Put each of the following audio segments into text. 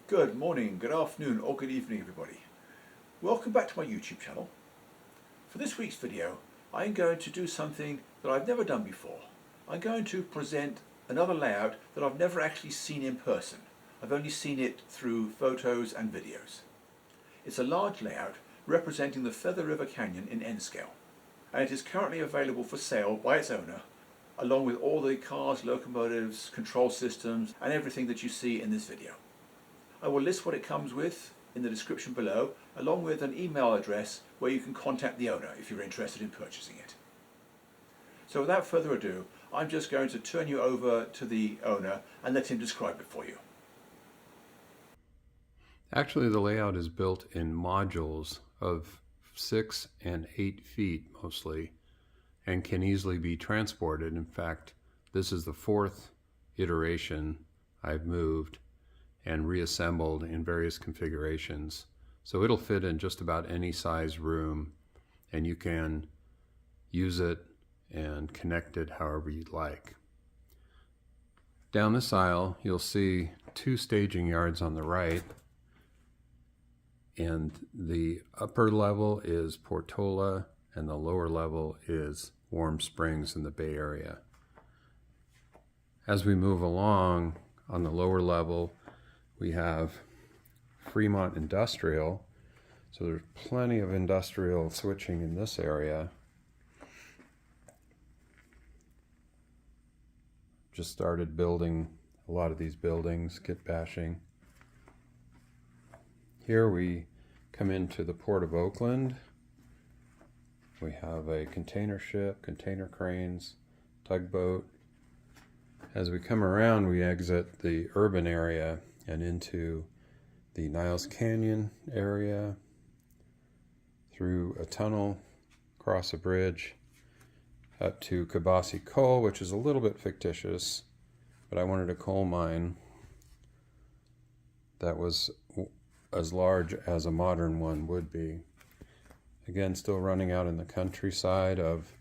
Good morning, good afternoon, or good evening, everybody. Welcome back to my YouTube channel. For this week's video, I'm going to do something that I've never done before. I'm going to present another layout that I've never actually seen in person. I've only seen it through photos and videos. It's a large layout representing the Feather River Canyon in N scale, and it is currently available for sale by its owner, along with all the cars, locomotives, control systems, and everything that you see in this video. I will list what it comes with in the description below, along with an email address where you can contact the owner if you're interested in purchasing it. So without further ado, I'm just going to turn you over to the owner and let him describe it for you. Actually, the layout is built in modules of 6 and 8 feet mostly, and can easily be transported. In fact, this is the 4th iteration I've moved and reassembled in various configurations. So it'll fit in just about any size room, and you can use it and connect it however you'd like. Down this aisle, you'll see 2 staging yards on the right, and the upper level is Portola and the lower level is Warm Springs in the Bay Area. As we move along, on the lower level we have Fremont Industrial, so there's plenty of industrial switching in this area. Just started building a lot of these buildings, kit bashing. Here we come into the Port of Oakland. We have a container ship, container cranes, tugboat. As we come around, we exit the urban area and into the Niles Canyon area, through a tunnel, across a bridge, up to Kabasi Coal, which is a little bit fictitious, but I wanted a coal mine that was as large as a modern one would be. Again, still running out in the countryside of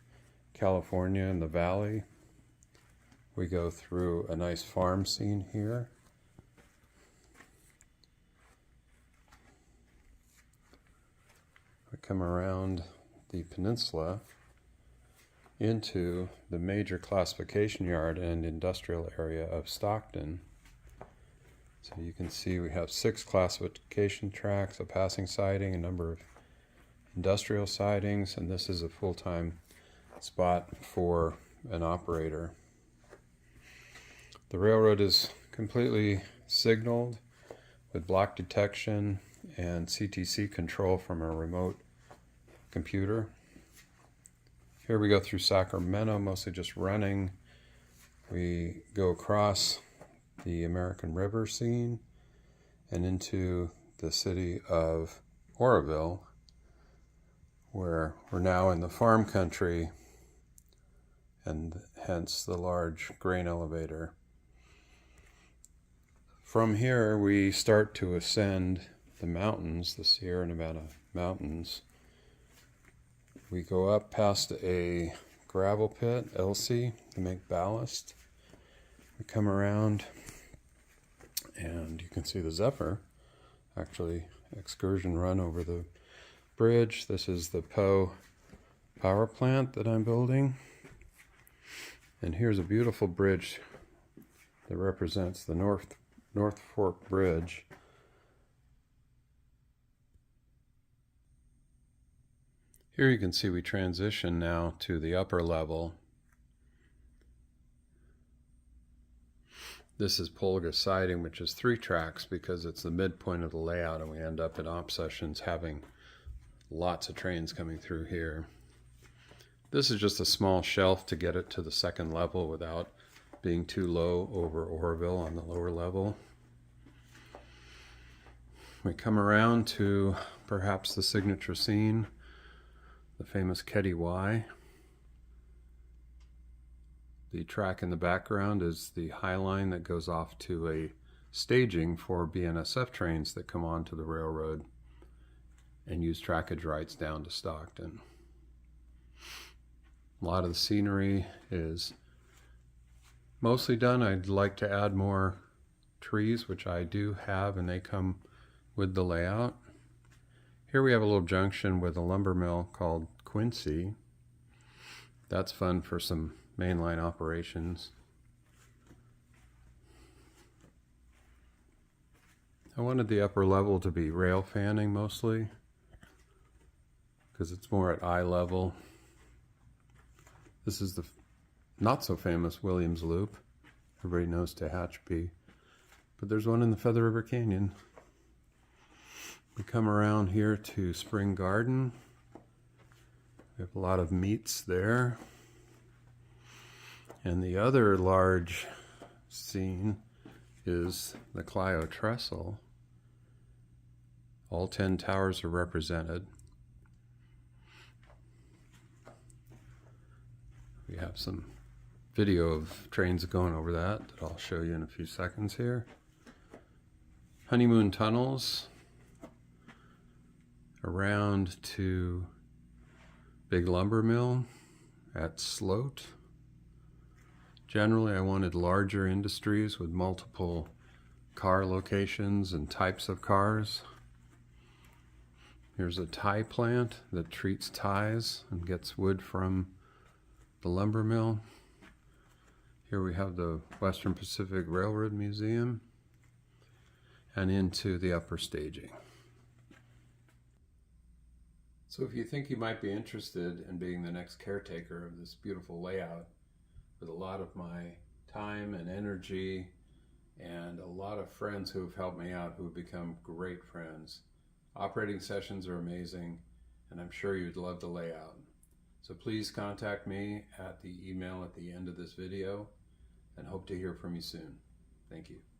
California in the valley. We go through a nice farm scene here. We come around the peninsula into the major classification yard and industrial area of Stockton. So you can see we have 6 classification tracks, a passing siding, a number of industrial sidings, and this is a full-time spot for an operator. The railroad is completely signaled with block detection and CTC control from a remote computer. Here we go through Sacramento, mostly just running. We go across the American River scene and into the city of Oroville, where we're now in the farm country, and hence the large grain elevator. From here we start to ascend the mountains, the Sierra Nevada mountains. We go up past a gravel pit, Elsie, to make ballast. We come around and you can see the Zephyr, actually excursion run over the bridge. This is the Poe power plant that I'm building. And here's a beautiful bridge that represents the North Fork Bridge. Here you can see we transition now to the upper level. This is Polga siding, which is 3 tracks because it's the midpoint of the layout, and we end up in op sessions having lots of trains coming through here. This is just a small shelf to get it to the 2nd level without being too low over Oroville on the lower level. We come around to perhaps the signature scene, the famous Keddie Wye. The track in the background is the High Line that goes off to a staging for BNSF trains that come onto the railroad and use trackage rights down to Stockton. A lot of the scenery is mostly done. I'd like to add more trees, which I do have, and they come with the layout. Here we have a little junction with a lumber mill called Quincy. That's fun for some mainline operations. I wanted the upper level to be rail fanning mostly, because it's more at eye level. This is the not so famous Williams Loop. Everybody knows Tehachapi, but there's one in the Feather River Canyon. We come around here to Spring Garden. We have a lot of meets there. And the other large scene is the Clio Trestle. All 10 towers are represented. We have some video of trains going over that I'll show you in a few seconds here. Honeymoon tunnels around to Big Lumber Mill at Sloat. Generally, I wanted larger industries with multiple car locations and types of cars. Here's a tie plant that treats ties and gets wood from the lumber mill. Here we have the Western Pacific Railroad Museum and into the upper staging. So if you think you might be interested in being the next caretaker of this beautiful layout with a lot of my time and energy and a lot of friends who have helped me out, who have become great friends, operating sessions are amazing, and I'm sure you'd love the layout. So please contact me at the email at the end of this video, and hope to hear from you soon. Thank you.